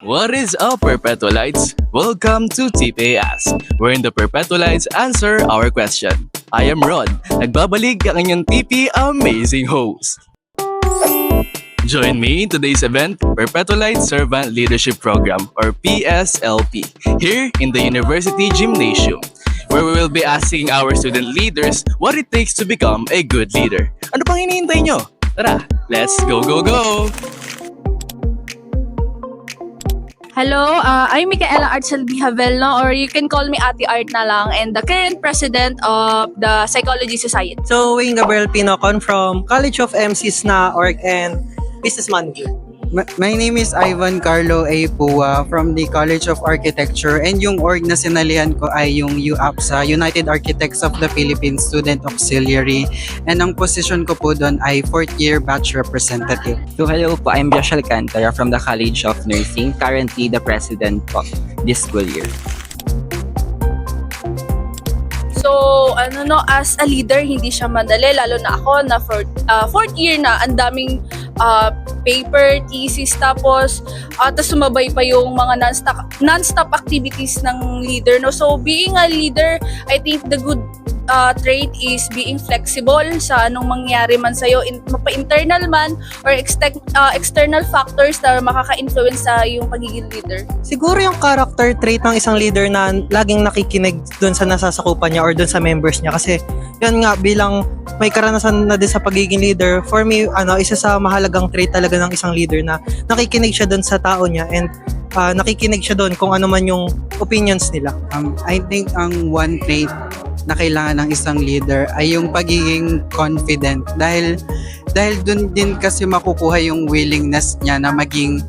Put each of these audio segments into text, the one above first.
What is up, Perpetualites? Welcome to TPA Ask, wherein the Perpetualites answer our question. I am Rod, nagbabalik ang inyong TP amazing host. Join me in today's event, Perpetualite Servant Leadership Program or PSLP, here in the University Gymnasium, where we will be asking our student leaders what it takes to become a good leader. Ano pang hinihintay nyo? Tara, let's go, go, go! Hello, I'm Micaela Artselby Havelno, or you can call me Ate Art na lang, and the current president of the Psychology Society. So, Wayne Gabriel Pinocon from College of MCs na org and Business Manager. My name is Ivan Carlo A. Pua from the College of Architecture, and yung org na sinalihan ko ay yung UAPSA, United Architects of the Philippines Student Auxiliary, and ang position ko po doon ay 4th year batch representative. So hello po, I'm Josh Alcantara from the College of Nursing, currently the president po this school year. So, as a leader, hindi siya madali, lalo na ako na fourth year na, ang daming paper, thesis, tapos sumabay pa yung mga non-stop activities ng leader. No? So, being a leader, I think the good trait is being flexible sa anong mangyari man sa'yo, mapa-internal man or external factors na makaka-influence sa yung pagiging leader. Siguro yung character trait ng isang leader na laging nakikinig doon sa nasasakupan niya or doon sa members niya. Kasi yan nga, bilang may karanasan na din sa pagiging leader, for me, isa sa mahalagang trait talaga ng isang leader na nakikinig siya doon sa tao niya and nakikinig siya doon kung ano man yung opinions nila. I think ang one trait na kailangan ng isang leader ay yung pagiging confident, dahil dun din kasi makukuha yung willingness niya na maging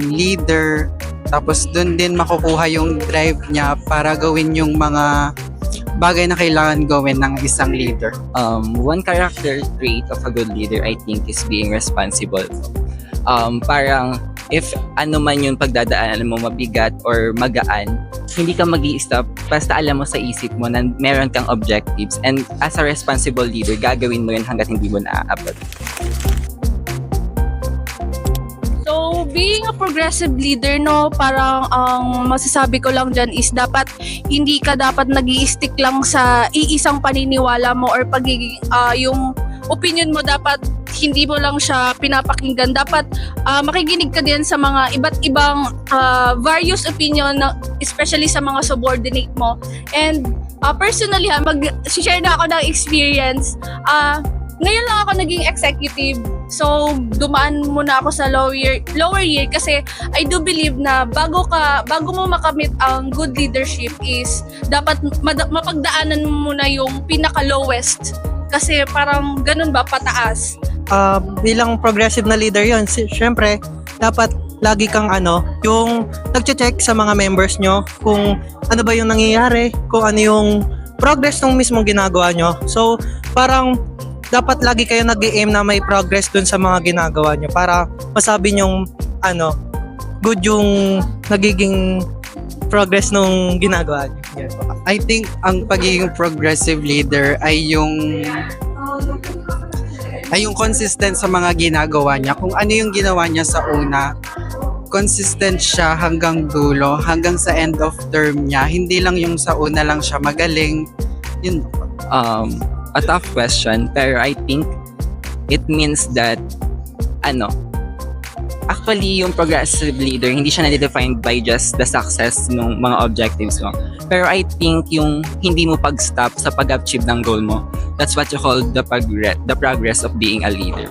leader, tapos dun din makukuha yung drive niya para gawin yung mga bagay na kailangan gawin ng isang leader. One character trait of a good leader, I think, is being responsible. Parang if ano man yung pagdadaanan mo, mabigat or magaan, hindi ka mag-i-stop basta alam mo sa isip mo na meron kang objectives, and as a responsible leader, gagawin mo yun hanggat hindi mo naaabot. So, being a progressive leader, no, parang ang masasabi ko lang dyan is hindi ka dapat nag-i-stick lang sa iisang paniniwala mo or pagiging yung opinion mo, dapat hindi mo lang siya pinapakinggan. Dapat makikinig ka din sa mga iba't ibang various opinion, especially sa mga subordinate mo. And personally, mag-share na ako ng experience. Ngayon lang ako naging executive. So, dumaan muna ako sa lower year kasi I do believe na bago mo makamit ang good leadership is dapat mapagdaanan mo muna yung pinaka-lowest. Kasi parang ganun ba, pataas. Bilang progressive na leader yon, syempre, dapat lagi kang yung nag-check sa mga members nyo kung ano ba yung nangyayari, kung ano yung progress ng mismong ginagawa nyo. So, parang dapat lagi kayo nag-i-aim na may progress dun sa mga ginagawa nyo para masabi nyong good yung nagiging progress nung ginagawa nyo. Yeah. I think ang pagiging progressive leader ay yung consistent sa mga ginagawa niya. Kung ano yung ginawa niya sa una, consistent siya hanggang dulo, hanggang sa end of term niya. Hindi lang yung sa una lang siya magaling. Yun. A tough question, pero I think it means that actually yung progressive leader, hindi siya na-defined by just the success ng mga objectives mo. Pero I think yung hindi mo pag-stop sa pag-achieve ng goal mo, that's what you call the progress of being a leader.